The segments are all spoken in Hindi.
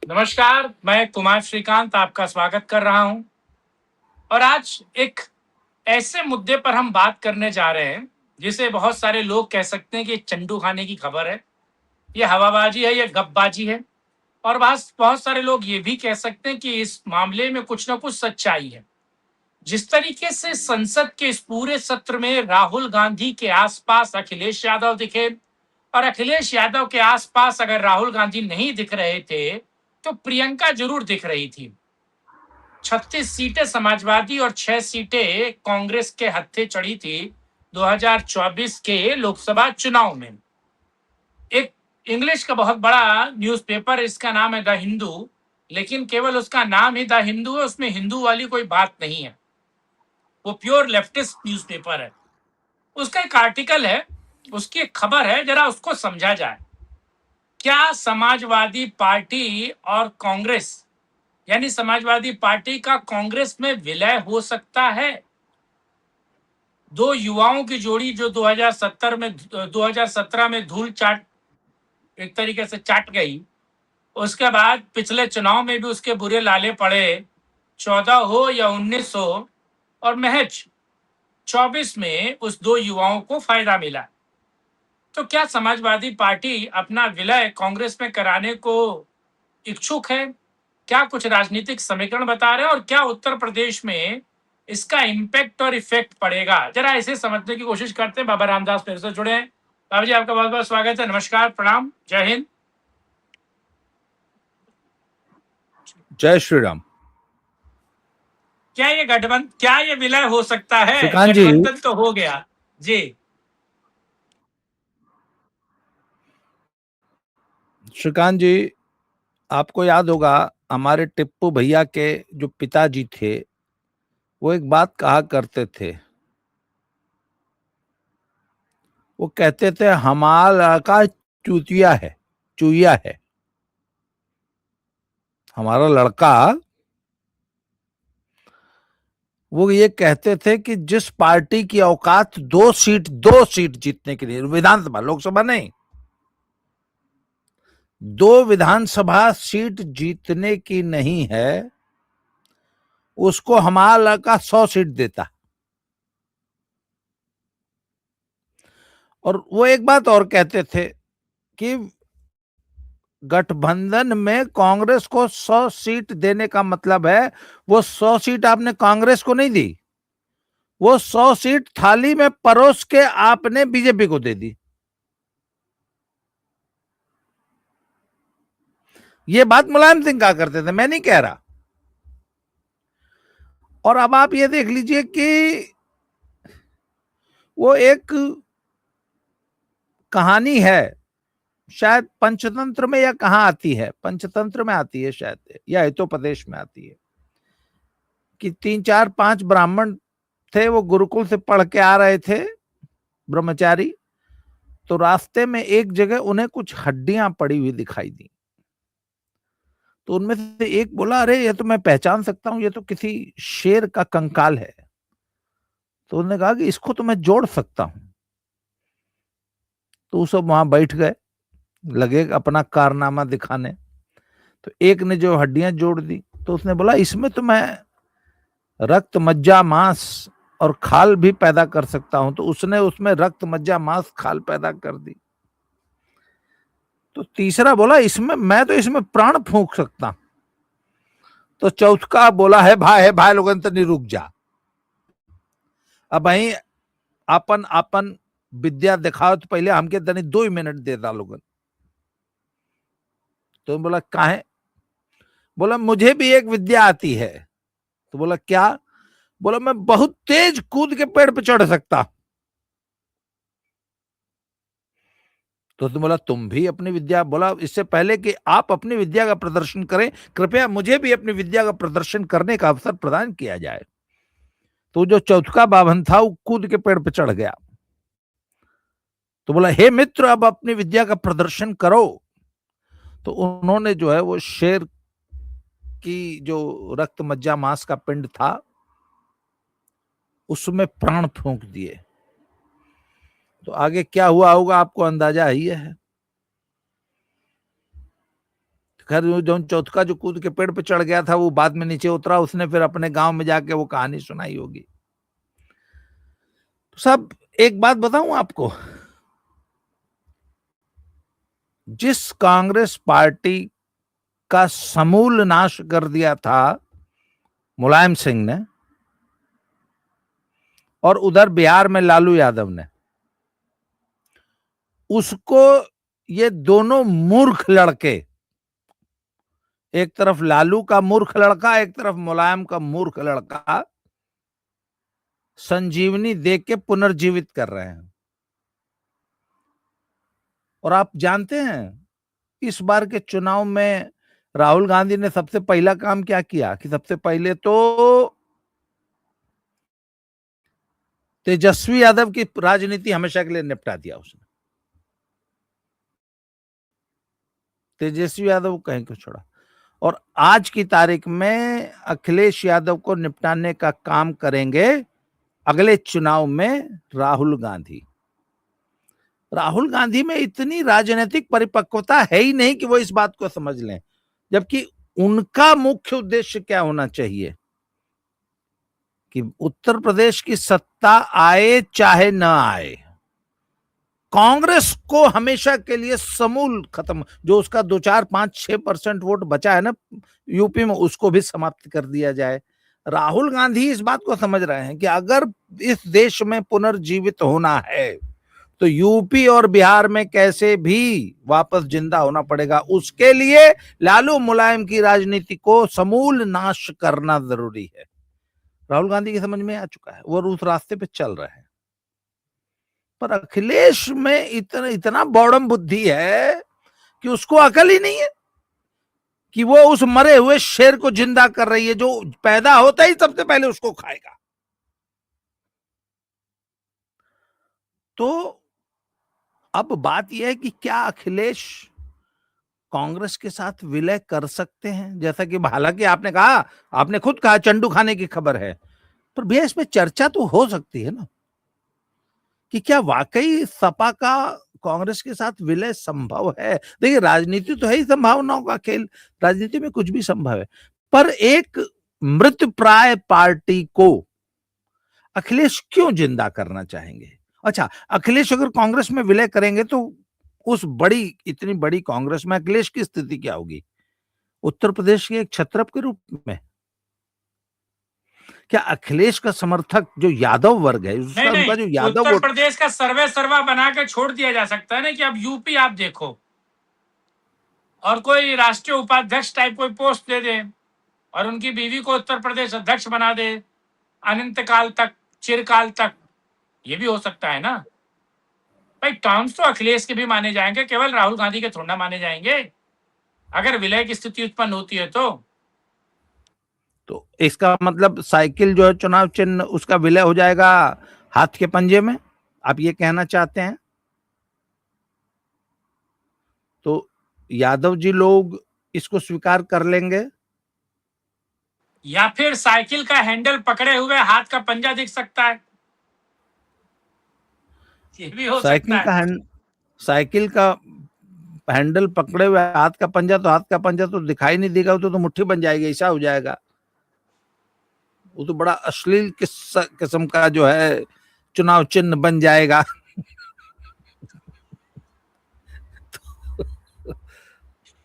नमस्कार, मैं कुमार श्रीकांत आपका स्वागत कर रहा हूं और आज एक ऐसे मुद्दे पर हम बात करने जा रहे हैं, जिसे बहुत सारे लोग कह सकते हैं कि चंदू खाने की खबर है, ये हवाबाजी है, ये गपबाजी है और बस बहुत सारे लोग ये भी कह सकते हैं कि इस मामले में कुछ ना कुछ सच्चाई है। जिस तरीके से संसद के इस पूरे सत्र में राहुल गांधी के आसपास अखिलेश यादव दिखे और अखिलेश यादव के आसपास अगर राहुल गांधी नहीं दिख रहे थे, तो प्रियंका जरूर दिख रही थी। 36 सीटें समाजवादी और 6 सीटें कांग्रेस के हत्थे चढ़ी थी 2024 के लोकसभा चुनाव में। एक इंग्लिश का बहुत बड़ा न्यूज़पेपर, इसका नाम है द हिंदू, लेकिन केवल उसका नाम ही द हिंदू है, उसमें हिंदू वाली कोई बात नहीं है। वो प्योर लेफ्टिस्ट न्यूज़पेपर है। उसका एक आर्टिकल है, उसकी एक खबर है, जरा उसको समझा जाए। क्या समाजवादी पार्टी और कांग्रेस, यानी समाजवादी पार्टी का कांग्रेस में विलय हो सकता है? दो युवाओं की जोड़ी जो 2017 में धूल चाट, एक तरीके से चाट गई, उसके बाद पिछले चुनाव में भी उसके बुरे लाले पड़े। 14 हो या 19 हो, और महज 24 में उस दो युवाओं को फायदा मिला। तो क्या समाजवादी पार्टी अपना विलय कांग्रेस में कराने को इच्छुक है? क्या कुछ राजनीतिक समीकरण बता रहे हैं और क्या उत्तर प्रदेश में इसका इम्पैक्ट और इफेक्ट पड़ेगा? जरा इसे समझने की कोशिश करते हैं। बाबा रामदास फिर से जुड़े हैं। बाबा जी, आपका बहुत बहुत स्वागत है। नमस्कार, प्रणाम, जय हिंद। जय श्री राम। क्या ये विलय हो सकता है? श्रीकांत जी, गठबंधन तो हो गया जी। श्रीकांत जी, आपको याद होगा हमारे टिप्पू भैया के जो पिताजी थे, वो एक बात कहा करते थे। वो कहते थे हमारा लड़का चूतिया है, चूहिया है। हमारा लड़का, वो ये कहते थे कि जिस पार्टी की औकात दो सीट जीतने के लिए, विधानसभा, लोकसभा नहीं, 2 विधानसभा सीट जीतने की नहीं है, उसको हमारा लड़का 100 सीट देता। और वो एक बात और कहते थे कि गठबंधन में कांग्रेस को 100 सीट देने का मतलब है वो 100 सीट आपने कांग्रेस को नहीं दी, वो 100 सीट थाली में परोस के आपने बीजेपी को दे दी। ये बात मुलायम सिंह कहा करते थे, मैं नहीं कह रहा। और अब आप ये देख लीजिए कि वो एक कहानी है, शायद पंचतंत्र में या कहां आती है, पंचतंत्र में आती है शायद, या हितोपदेश में आती है, कि 3 4 5 ब्राह्मण थे, वो गुरुकुल से पढ़ के आ रहे थे, ब्रह्मचारी। तो रास्ते में एक जगह उन्हें कुछ हड्डियां पड़ी हुई दिखाई दी। तो उनमें से एक बोला, अरे ये तो मैं पहचान सकता हूं, ये तो किसी शेर का कंकाल है। तो उन्होंने कहा कि इसको तो मैं जोड़ सकता हूं। तो वो सब वहां बैठ गए, लगे अपना कारनामा दिखाने। तो एक ने जो हड्डियां जोड़ दी, तो उसने बोला इसमें तो मैं रक्त मज्जा मांस और खाल भी पैदा कर सकता हूं। तो उसने उसमें रक्त मज्जा मांस खाल पैदा कर दी। तो तीसरा बोला इसमें मैं तो इसमें प्राण फूंक सकता। तो चौथा बोला, है भाई लोगन तनी रुक जा, अब वही अपन अपन विद्या दिखाओ, तो पहले हमके तनी 2 मिनट देता लोगन। तो बोला काहे? बोला मुझे भी एक विद्या आती है। तो बोला क्या? बोला मैं बहुत तेज कूद के पेड़ पे चढ़ सकता। तो तुम बोला तुम भी अपनी विद्या, बोला इससे पहले कि आप अपनी विद्या का प्रदर्शन करें, कृपया मुझे भी अपनी विद्या का प्रदर्शन करने का अवसर प्रदान किया जाए। तो जो चौथा बाभन था वो कूद के पेड़ पे चढ़ गया। तो बोला हे मित्र, अब अपनी विद्या का प्रदर्शन करो। तो उन्होंने जो है वो शेर की जो रक्त मज्जा मांस का पिंड था, उसमें प्राण फूंक दिए। तो आगे क्या हुआ होगा आपको अंदाजा ही है। खैर जो चौथा जो कूद के पेड़ पे चढ़ गया था वो बाद में नीचे उतरा, उसने फिर अपने गांव में जाके वो कहानी सुनाई होगी। तो सब एक बात बताऊं आपको, जिस कांग्रेस पार्टी का समूल नाश कर दिया था मुलायम सिंह ने, और उधर बिहार में लालू यादव ने, उसको ये दोनों मूर्ख लड़के, एक तरफ लालू का मूर्ख लड़का, एक तरफ मुलायम का मूर्ख लड़का, संजीवनी दे के पुनर्जीवित कर रहे हैं। और आप जानते हैं इस बार के चुनाव में राहुल गांधी ने सबसे पहला काम क्या किया कि सबसे पहले तो तेजस्वी यादव की राजनीति हमेशा के लिए निपटा दिया उसने। तेजस्वी यादव कहीं को छोड़ा, और आज की तारीख में अखिलेश यादव को निपटाने का काम करेंगे अगले चुनाव में राहुल गांधी। राहुल गांधी में इतनी राजनीतिक परिपक्वता है ही नहीं कि वो इस बात को समझ लें, जबकि उनका मुख्य उद्देश्य क्या होना चाहिए कि उत्तर प्रदेश की सत्ता आए चाहे न आए, कांग्रेस को हमेशा के लिए समूल खत्म, जो उसका 2, 4, 5, 6% वोट बचा है ना यूपी में, उसको भी समाप्त कर दिया जाए। राहुल गांधी इस बात को समझ रहे हैं कि अगर इस देश में पुनर्जीवित होना है तो यूपी और बिहार में कैसे भी वापस जिंदा होना पड़ेगा। उसके लिए लालू मुलायम की राजनीति को समूल नाश करना जरूरी है। राहुल गांधी की समझ में आ चुका है, वो उस रास्ते पे चल रहे हैं। पर अखिलेश में इतना बौड़म बुद्धि है कि उसको अकल ही नहीं है कि वो उस मरे हुए शेर को जिंदा कर रही है जो पैदा होता ही सबसे पहले उसको खाएगा। तो अब बात यह है कि क्या अखिलेश कांग्रेस के साथ विलय कर सकते हैं, जैसा कि हालांकि आपने कहा, आपने खुद कहा चंडू खाने की खबर है, पर भैया इसमें चर्चा तो हो सकती है ना कि क्या वाकई सपा का कांग्रेस के साथ विलय संभव है। देखिए राजनीति तो है ही संभावनाओं का खेल, राजनीति में कुछ भी संभव है, पर एक मृत प्राय पार्टी को अखिलेश क्यों जिंदा करना चाहेंगे। अच्छा, अखिलेश अगर कांग्रेस में विलय करेंगे तो उस इतनी बड़ी कांग्रेस में अखिलेश की स्थिति क्या होगी, उत्तर प्रदेश के एक छत्रप के रूप में। क्या अखिलेश का समर्थक जो यादव वर्ग है, नहीं, उनका जो यादव उत्तर प्रदेश का सर्वे सर्वा बना के छोड़ दिया जा सकता है ना कि अब यूपी आप देखो और कोई राष्ट्रीय उपाध्यक्ष टाइप कोई पोस्ट दे दे और उनकी बीवी को उत्तर प्रदेश अध्यक्ष बना दे अनंत काल तक, चिरकाल तक। ये भी हो सकता है ना भाई। टर्म्स तो अखिलेश के भी माने जाएंगे, केवल राहुल गांधी के थोड़ा ना माने जाएंगे अगर विलय की स्थिति उत्पन्न होती है तो इसका मतलब साइकिल जो है चुनाव चिन्ह उसका विलय हो जाएगा हाथ के पंजे में, आप ये कहना चाहते हैं। तो यादव जी लोग इसको स्वीकार कर लेंगे, या फिर साइकिल का हैंडल पकड़े हुए हाथ का पंजा दिख सकता है, ये भी हो सकता है। साइकिल का हैंडल पकड़े हुए हाथ का पंजा, तो हाथ का पंजा तो दिखाई नहीं देगा, तो मुट्ठी बन जाएगी, ऐसा हो जाएगा। वो तो बड़ा अश्लील किस्म का जो है चुनाव चिन्ह बन जाएगा।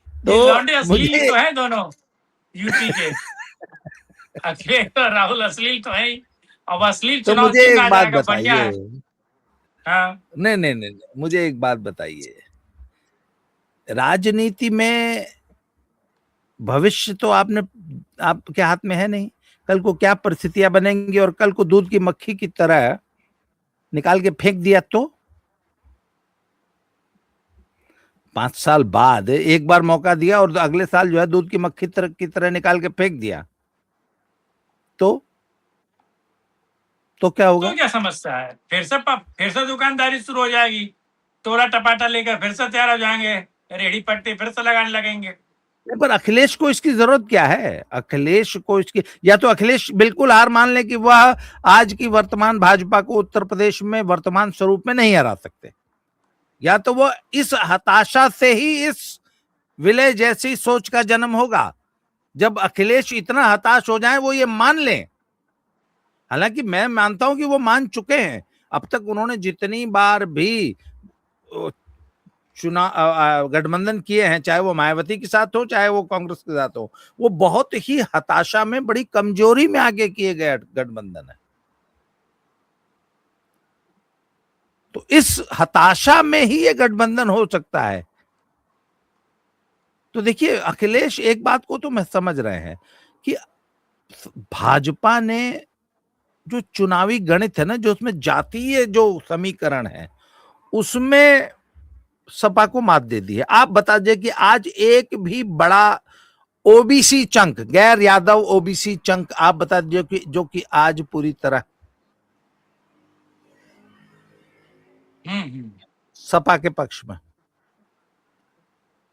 तो अश्लील तो है दोनों यूपी के अखिलेश और राहुल अश्लील तो है ही, अब अश्लील तो चुनाव मुझे एक बात बढ़िया है। बताइए, हाँ। नहीं, मुझे एक बात बताइए, राजनीति में भविष्य तो आपके हाथ में है नहीं, कल को क्या परिस्थितियां बनेंगी, और कल को दूध की मक्खी की तरह निकाल के फेंक दिया तो 5 साल बाद एक बार मौका दिया और अगले साल जो है दूध की मक्खी की तरह निकाल के फेंक दिया तो क्या होगा। तो क्या समस्या है, फिर से दुकानदारी शुरू हो जाएगी, टोला टपाटा लेकर फिर से तैयार हो जाएंगे, रेहड़ी पट्टी फिर से लगाने लगेंगे। पर अखिलेश को इसकी जरूरत क्या है, अखिलेश को इसकी, या तो अखिलेश बिल्कुल हार मान ले कि वह आज की वर्तमान भाजपा को उत्तर प्रदेश में वर्तमान स्वरूप में नहीं हरा सकते, या तो वो इस हताशा से ही इस विलय जैसी सोच का जन्म होगा। जब अखिलेश इतना हताश हो जाए, वो ये मान लें, हालांकि मैं मानता हूं कि वो मान चुके हैं। अब तक उन्होंने जितनी बार भी चुनाव गठबंधन किए हैं, चाहे वो मायावती के साथ हो चाहे वो कांग्रेस के साथ हो, वो बहुत ही हताशा में, बड़ी कमजोरी में आगे किए गए गठबंधन है। तो इस हताशा में ही ये गठबंधन हो सकता है। तो देखिए, अखिलेश एक बात को तो मैं समझ रहे हैं कि भाजपा ने जो चुनावी गणित है ना, जो उसमें जातीय जो समीकरण है, उसमें सपा को मात दे दी है। आप बता दीजिए कि आज एक भी बड़ा ओबीसी चंक, गैर यादव ओबीसी चंक, आप बता दीजिए कि जो कि आज पूरी तरह सपा के पक्ष में।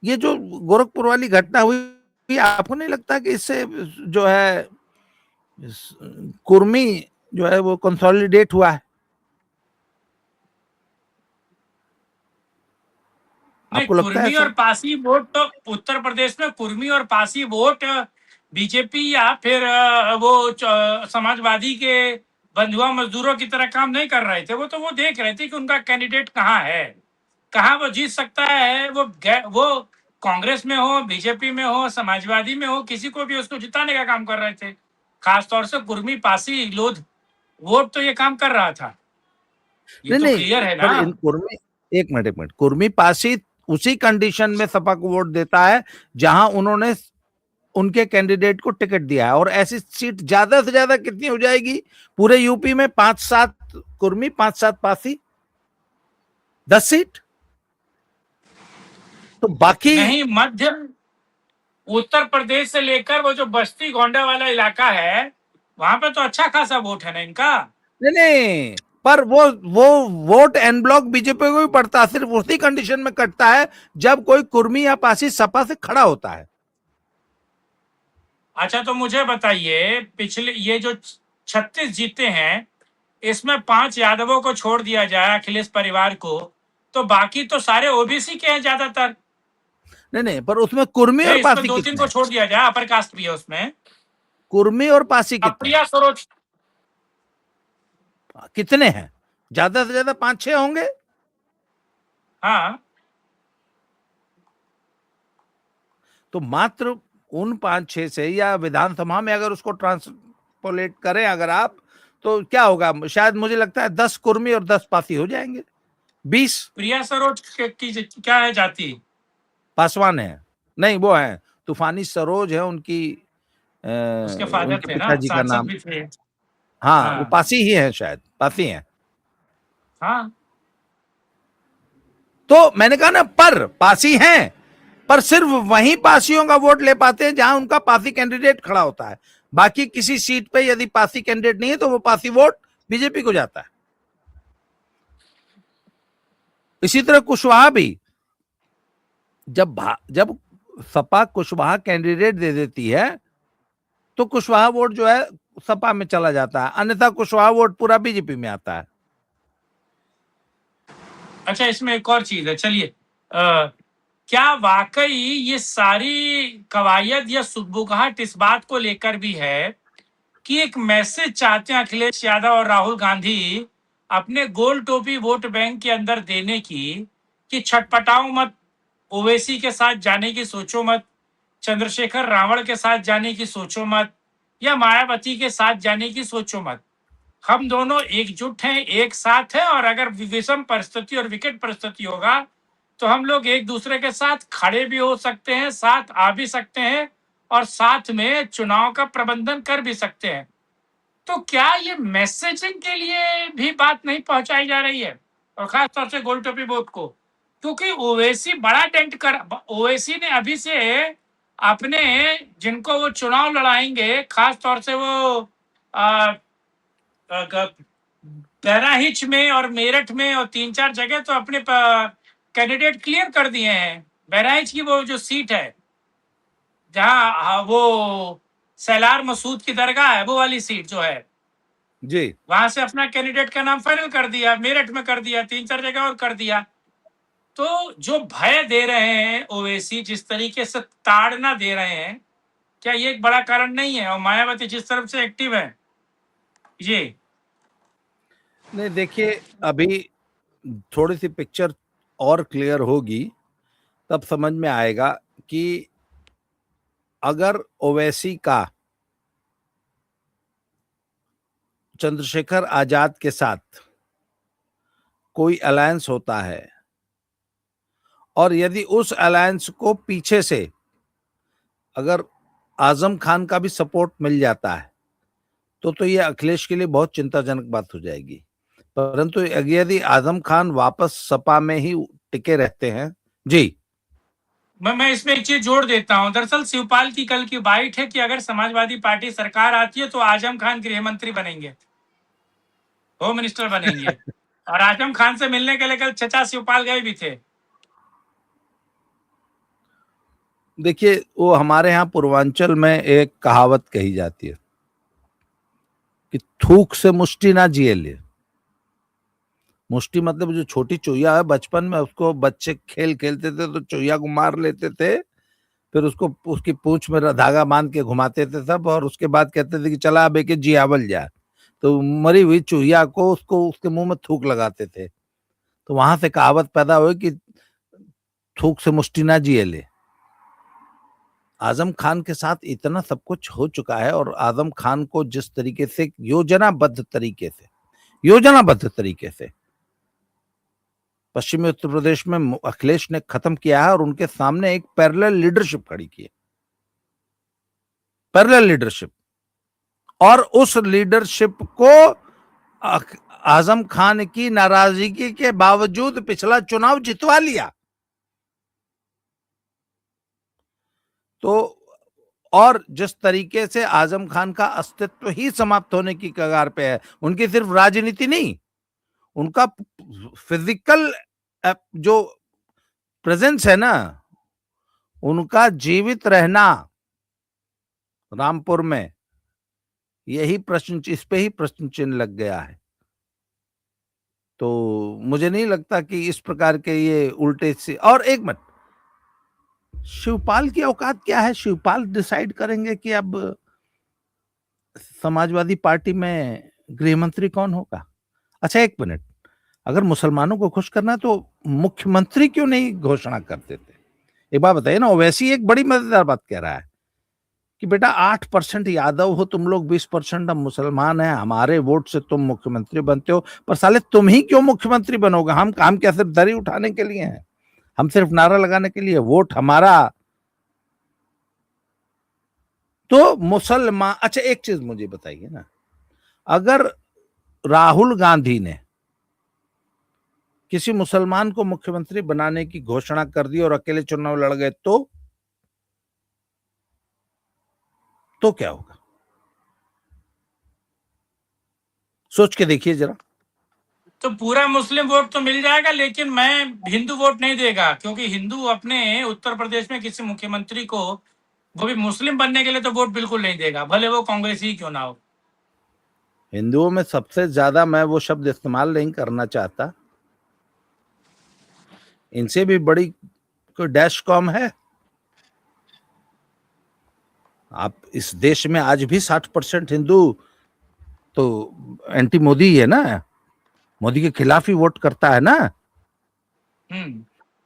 ये जो गोरखपुर वाली घटना हुई, आपको नहीं लगता कि इससे जो है कुर्मी जो है वो कंसोलिडेट हुआ है? नहीं, आपको लगता है कुर्मी ऐसा? और पासी वोट तो उत्तर प्रदेश में कुर्मी और पासी वोट बीजेपी या फिर वो समाजवादी के बंधुआ मजदूरों की तरह काम नहीं कर रहे थे। वो तो वो देख रहे थे कि उनका कैंडिडेट कहाँ है, कहाँ वो जीत सकता है। वो कांग्रेस में हो, बीजेपी में हो, समाजवादी में हो, किसी को भी उसको जिताने का काम कर रहे थे। खासतौर से कुर्मी पासी लोध वोट तो ये काम कर रहा था। ये नहीं तो नहीं, क्लियर है पर ना। इन कुर्मी, एक मिनट, कुर्मी पासी उसी कंडीशन में सपा को वोट देता है जहां उन्होंने उनके कैंडिडेट को टिकट दिया है। और ऐसी सीट ज्यादा से ज्यादा कितनी हो जाएगी पूरे यूपी में? 5-7 कुर्मी, 5-7 पासी, 10 सीट। तो बाकी नहीं, मध्य उत्तर प्रदेश से लेकर वो जो बस्ती गोंडा वाला इलाका है, वहां पे तो अच्छा खासा वोट है ना इनका। नहीं नहीं, पर वो वोट एन ब्लॉक बीजेपी को भी पड़ता है, सिर्फ उसी कंडीशन में कटता है जब कोई कुर्मी या पासी सपा से खड़ा होता है। अच्छा, तो मुझे बताइए, पिछले ये जो 36 जीते हैं, इसमें 5 यादवों को छोड़ दिया जाए, अखिलेश परिवार को, तो बाकी तो सारे ओबीसी के हैं ज्यादातर। नहीं नहीं, पर उसमें कुर्मी और नहीं, इसमें पासी 2-3 कितने को हैं? छोड़ दिया जाए, अपर कास्ट भी है उसमें। कुर्मी और पासी अब कितने प्रिया सरोज। कितने हैं? ज्यादा से ज्यादा 5-6 होंगे। हाँ, तो मात्र उन 5-6 से, या विधानसभा में अगर उसको ट्रांसपोलेट करें अगर आप, तो क्या होगा? शायद मुझे लगता है 10 कुर्मी और 10 पासी हो जाएंगे, 20। प्रिया सरोज की क्या है जाति? पासवान है, नहीं वो है तूफानी सरोज है उनकी, उसके फादर उनके थे ना, पिताजी का सांसद नाम। भी थे। हाँ, वो हाँ पासी ही है, शायद पासी हैं। हाँ। तो मैंने कहा ना, पर पासी हैं, पर सिर्फ वहीं पासियों का वोट ले पाते हैं जहां उनका पासी कैंडिडेट खड़ा होता है। बाकी किसी सीट पे यदि पासी कैंडिडेट नहीं है तो वो पासी वोट बीजेपी को जाता है। इसी तरह कुशवाहा भी, जब सपा कुशवाहा कैंडिडेट दे देती है तो कुशवाहा वोट जो है सपा में चला जाता है, अन्यथा कुशवाहा वोट पूरा बीजेपी में आता है। अच्छा, इसमें एक और चीज है, चलिए, क्या वाकई ये सारी कवायद या सुगबुगाहट इस बात को लेकर भी है कि एक मैसेज चाहते हैं अखिलेश यादव और राहुल गांधी अपने गोल टोपी वोट बैंक के अंदर देने की, कि छटपटाओ मत, ओवैसी के साथ जाने की सोचो मत, चंद्रशेखर रावण के साथ जाने की सोचो मत, या मायावती के साथ जाने की सोचो मत। हम दोनों एकजुट हैं, एक साथ हैं, और अगर विषम परिस्थिति और विकट परिस्थिति होगा तो हम लोग एक दूसरे के साथ खड़े भी हो सकते हैं, साथ आ भी सकते हैं, और साथ में चुनाव का प्रबंधन कर भी सकते हैं। तो क्या ये मैसेजिंग के लिए भी बात नहीं पहुंचाई जा रही है, और खास तौर से गोल टोपी वोट को? क्योंकि ओवैसी बड़ा डेंट कर, ओवैसी ने अभी से अपने, जिनको वो चुनाव लड़ाएंगे, खास तौर से वो आ, बहराइच में और मेरठ में और 3-4 जगह तो अपने कैंडिडेट क्लियर कर दिए हैं। बहराइच की वो जो सीट है, जहाँ वो सैलार मसूद की दरगाह है, वो वाली सीट जो है, जी। वहां से अपना कैंडिडेट का नाम फाइनल कर दिया। मेरठ में कर दिया, 3-4 जगह और कर दिया। तो जो भय दे रहे हैं ओवैसी, जिस तरीके से ताड़ना दे रहे हैं, क्या ये एक बड़ा कारण नहीं है? और मायावती जिस तरफ से एक्टिव है ये। नहीं देखिए, अभी थोड़ी सी पिक्चर और क्लियर होगी, तब समझ में आएगा कि अगर ओवैसी का चंद्रशेखर आजाद के साथ कोई अलायंस होता है और यदि उस अलायंस को पीछे से अगर आजम खान का भी सपोर्ट मिल जाता है तो ये अखिलेश के लिए बहुत चिंताजनक बात हो जाएगी। परंतु यदि आजम खान वापस सपा में ही टिके रहते हैं जी। मैं इसमें एक चीज जोड़ देता हूं। दरअसल शिवपाल की कल की बाइट है कि अगर समाजवादी पार्टी सरकार आती है तो आजम खान गृह मंत्री बनेंगे, होम मिनिस्टर बनेंगे। और आजम खान से मिलने के लिए कल चचा शिवपाल गए भी थे। देखिए, वो हमारे यहाँ पूर्वांचल में एक कहावत कही जाती है कि थूक से मुष्टि ना जिए ले। मुष्टि मतलब जो छोटी चुहिया है, बचपन में उसको बच्चे खेल खेलते थे तो चुहिया को मार लेते थे, फिर उसको उसकी पूंछ में धागा बांध के घुमाते थे सब, और उसके बाद कहते थे कि चला अब एक जियावल जा। तो मरी हुई चुहिया को उसको उसके मुंह में थूक लगाते थे। तो वहां से कहावत पैदा हुई कि थूक से मुष्टि ना जिए ले। आजम खान के साथ इतना सब कुछ हो चुका है, और आजम खान को जिस तरीके से योजनाबद्ध तरीके से पश्चिमी उत्तर प्रदेश में अखिलेश ने खत्म किया है, और उनके सामने एक पैरेलल लीडरशिप खड़ी की है, पैरेलल लीडरशिप। और उस लीडरशिप को आजम खान की नाराजगी के बावजूद पिछला चुनाव जितवा लिया। तो और जिस तरीके से आजम खान का अस्तित्व ही समाप्त होने की कगार पे है, उनकी सिर्फ राजनीति नहीं, उनका फिजिकल जो प्रेजेंस है ना, उनका जीवित रहना रामपुर में, यही प्रश्न, इस पे ही प्रश्न चिन्ह लग गया है। तो मुझे नहीं लगता कि इस प्रकार के ये उल्टे से। और एक मिनट, शिवपाल की औकात क्या है? शिवपाल डिसाइड करेंगे कि अब समाजवादी पार्टी में गृह मंत्री कौन होगा। अच्छा एक मिनट, अगर मुसलमानों को खुश करना है तो मुख्यमंत्री क्यों नहीं घोषणा कर देते? एक बात बताइए ना। वैसी एक बड़ी मजेदार बात कह रहा है कि बेटा 8% यादव हो तुम लोग, 20% हम मुसलमान हैं, हमारे वोट से तुम मुख्यमंत्री बनते हो, पर साले तुम ही क्यों मुख्यमंत्री बनोगे? हम क्या सिर्फ दरी उठाने के लिए हैं? हम सिर्फ नारा लगाने के लिए? वोट हमारा। तो मुसलमान, अच्छा एक चीज मुझे बताइए ना, अगर राहुल गांधी ने किसी मुसलमान को मुख्यमंत्री बनाने की घोषणा कर दी और अकेले चुनाव लड़ गए तो क्या होगा? सोच के देखिए जरा। तो पूरा मुस्लिम वोट तो मिल जाएगा, लेकिन मैं हिंदू वोट नहीं देगा, क्योंकि हिंदू अपने उत्तर प्रदेश में किसी मुख्यमंत्री को, वो भी मुस्लिम बनने के लिए, तो वोट बिल्कुल नहीं देगा, भले वो कांग्रेस ही क्यों ना हो। हिंदुओं में सबसे ज्यादा, मैं वो शब्द इस्तेमाल नहीं करना चाहता, इनसे भी बड़ी कोई डैश कॉम है? आप इस देश में आज भी 60% हिंदू तो एंटी मोदी ही है ना, मोदी के खिलाफ ही वोट करता है ना।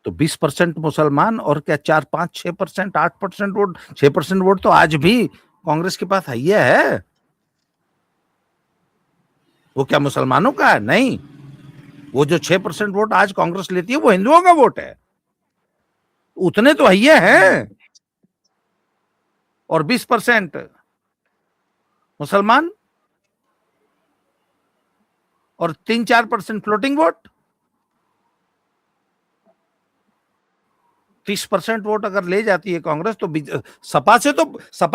तो 20% मुसलमान और क्या 4, 5, 6%, 8% वोट, 6% वोट तो आज भी कांग्रेस के पास है। वो क्या मुसलमानों का है? नहीं, वो जो 6% वोट आज कांग्रेस लेती है वो हिंदुओं का वोट है, उतने तो हैं। और 20% मुसलमान और 3, 4% फ्लोटिंग वोट, 30% वोट अगर ले जाती है कांग्रेस तो सपा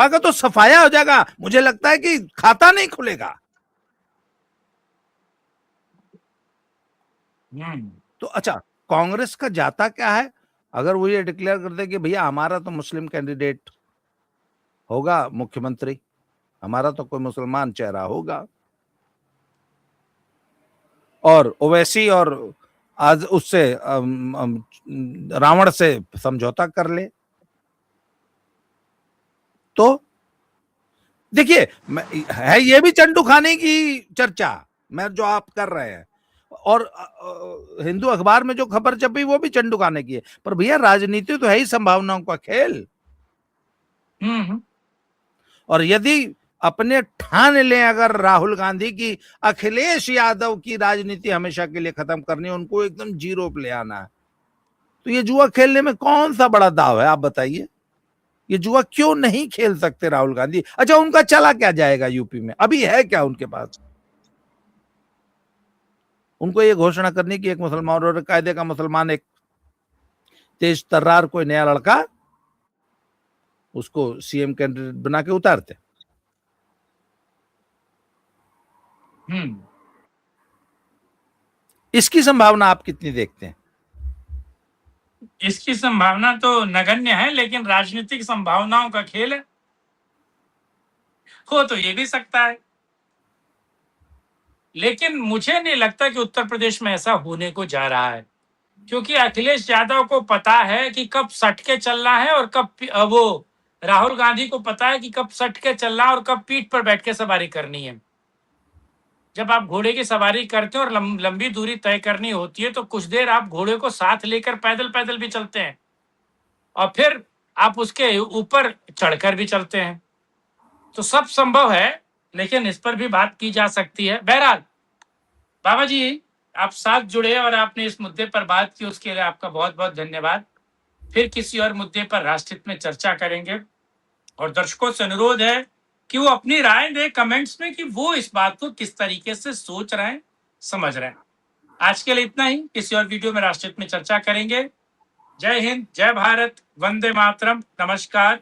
का तो सफाया हो जाएगा। मुझे लगता है कि खाता नहीं खुलेगा। तो अच्छा, कांग्रेस का जाता क्या है? अगर वो ये डिक्लेयर कर दे कि भैया हमारा तो मुस्लिम कैंडिडेट होगा मुख्यमंत्री, हमारा तो कोई मुसलमान चेहरा होगा, और ओवैसी और आज उससे रावण से समझौता कर ले। तो देखिए, है ये भी चंडू खाने की चर्चा मैं जो आप कर रहे हैं, और हिंदू अखबार में जो खबर छपी वो भी चंडू खाने की है। पर भैया राजनीति तो है ही संभावनाओं का खेल। और यदि अपने ठान लें अगर राहुल गांधी की अखिलेश यादव की राजनीति हमेशा के लिए खत्म करनी है, उनको एकदम जीरो पे ले आना है, तो ये जुआ खेलने में कौन सा बड़ा दाव है आप बताइए। ये जुआ क्यों नहीं खेल सकते राहुल गांधी? अच्छा, उनका चला क्या जाएगा यूपी में? अभी है क्या उनके पास? उनको ये घोषणा करनी कि एक मुसलमान और कायदे का मुसलमान, एक तेज तर्रार कोई नया लड़का, उसको सीएम कैंडिडेट बना के उतारते। इसकी संभावना आप कितनी देखते हैं? इसकी संभावना तो नगण्य है, लेकिन राजनीतिक संभावनाओं का खेल है, हो तो ये भी सकता है। लेकिन मुझे नहीं लगता कि उत्तर प्रदेश में ऐसा होने को जा रहा है, क्योंकि अखिलेश यादव को पता है कि कब सट के चलना है और कब वो राहुल गांधी को पता है कि कब सट के चलना है और कब पीठ पर बैठ के सवारी करनी है। जब आप घोड़े की सवारी करते हैं और लंबी दूरी तय करनी होती है, तो कुछ देर आप घोड़े को साथ लेकर पैदल पैदल भी चलते हैं और फिर आप उसके ऊपर चढ़कर भी चलते हैं। तो सब संभव है, लेकिन इस पर भी बात की जा सकती है। बहरहाल बाबा जी, आप साथ जुड़े और आपने इस मुद्दे पर बात की, उसके लिए आपका बहुत बहुत धन्यवाद। फिर किसी और मुद्दे पर राष्ट्रहित में चर्चा करेंगे, और दर्शकों से अनुरोध है कि वो अपनी राय दें कमेंट्स में कि वो इस बात को किस तरीके से सोच रहे हैं, समझ रहे हैं। आज के लिए इतना ही, किसी और वीडियो में राष्ट्रहित में चर्चा करेंगे। जय हिंद, जय भारत, वंदे मातरम, नमस्कार।